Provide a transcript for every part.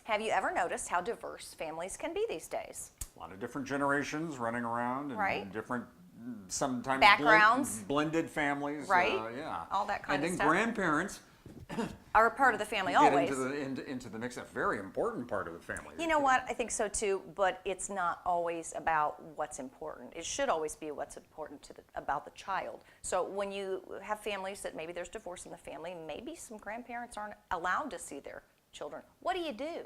Have you ever noticed how diverse families can be these days? A lot of different generations running around and, Right. and different, sometimes Backgrounds. blended families. Right. Yeah. All that kind of and stuff. then grandparents Are a part of the family get always. into the mix, a very important part of the family. You know what? I think so too, but it's not always about what's important. It should always be what's important about the child. So when you have families that maybe there's divorce in the family, maybe some grandparents aren't allowed to see their children. What do you do?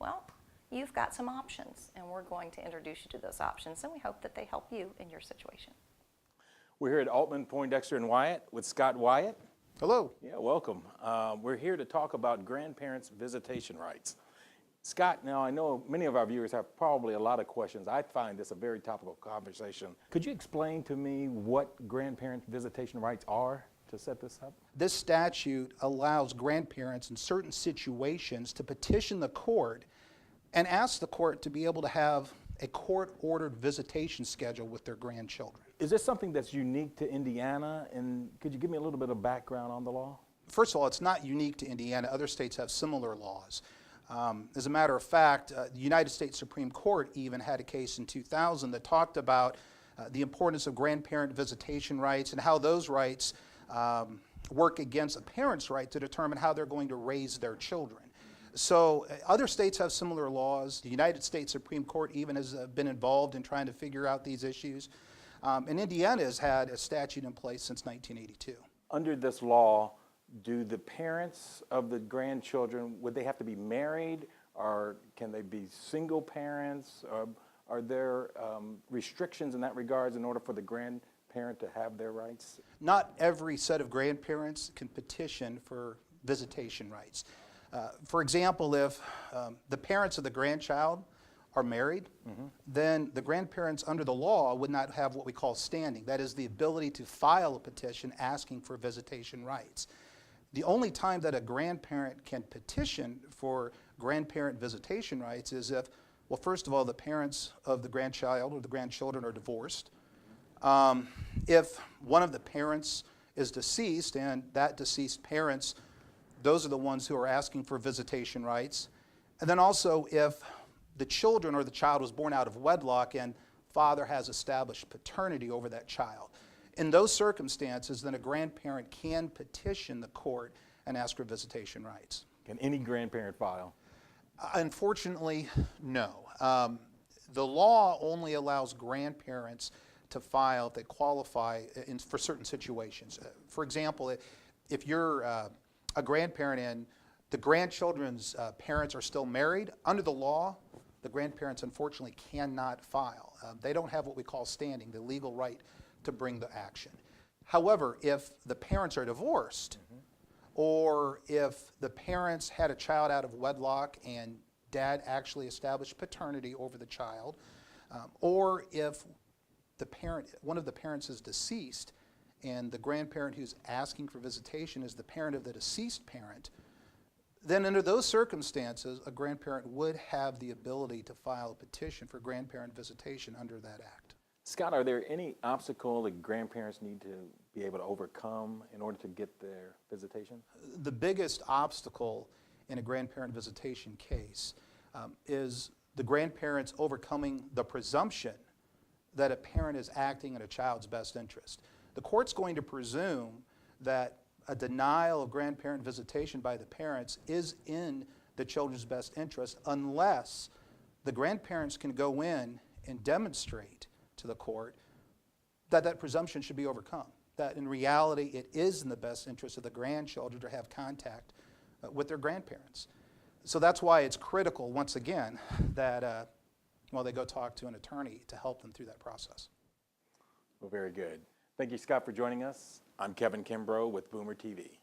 Well, you've got some options, and we're going to introduce you to those options, and we hope that they help you in your situation. We're here at Altman, Poindexter, and Wyatt with Scott Wyatt. Hello. Yeah, welcome. We're here to talk about grandparents' visitation rights. Scott, now I know many of our viewers have probably a lot of questions. I find this a very topical conversation. Could you explain to me what grandparent visitation rights are to set this up? This statute allows grandparents in certain situations to petition the court and ask the court to be able to have a court-ordered visitation schedule with their grandchildren. Is this something that's unique to Indiana? And could you give me a little bit of background on the law? First of all, it's not unique to Indiana. Other states have similar laws. As a matter of fact, the United States Supreme Court even had a case in 2000 that talked about the importance of grandparent visitation rights and how those rights work against a parent's right to determine how they're going to raise their children. So other states have similar laws. The United States Supreme Court even has been involved in trying to figure out these issues. And Indiana has had a statute in place since 1982. Under this law, do the parents of the grandchildren, would they have to be married, or can they be single parents? Are there restrictions in that regards in order for the grandparent to have their rights? Not every set of grandparents can petition for visitation rights. For example, if the parents of the grandchild are married, then the grandparents under the law would not have what we call standing. That is the ability to file a petition asking for visitation rights. The only time that a grandparent can petition for grandparent visitation rights is if, well, first of all, the parents of the grandchild or the grandchildren are divorced. If one of the parents is deceased and that deceased parents, those are the ones who are asking for visitation rights. And then also if the children or the child was born out of wedlock and father has established paternity over that child. In those circumstances, then a grandparent can petition the court and ask for visitation rights. Can any grandparent file? Unfortunately, no. The law only allows grandparents to file if they qualify for certain situations. For example, if you're a grandparent and the grandchildren's parents are still married, under the law, the grandparents unfortunately cannot file. They don't have what we call standing, the legal right to bring the action. However, if the parents are divorced, or if the parents had a child out of wedlock and dad actually established paternity over the child, or if one of the parents is deceased and the grandparent who's asking for visitation is the parent of the deceased parent, then under those circumstances, a grandparent would have the ability to file a petition for grandparent visitation under that act. Scott, are there any obstacles that grandparents need to be able to overcome in order to get their visitation? The biggest obstacle in a grandparent visitation case is the grandparents overcoming the presumption that a parent is acting in a child's best interest. The court's going to presume that a denial of grandparent visitation by the parents is in the children's best interest unless the grandparents can go in and demonstrate to the court that that presumption should be overcome, that in reality it is in the best interest of the grandchildren to have contact with their grandparents. So that's why it's critical, once again, that they go talk to an attorney to help them through that process. Well, very good. Thank you, Scott, for joining us. I'm Kevin Kimbrough with Boomer TV.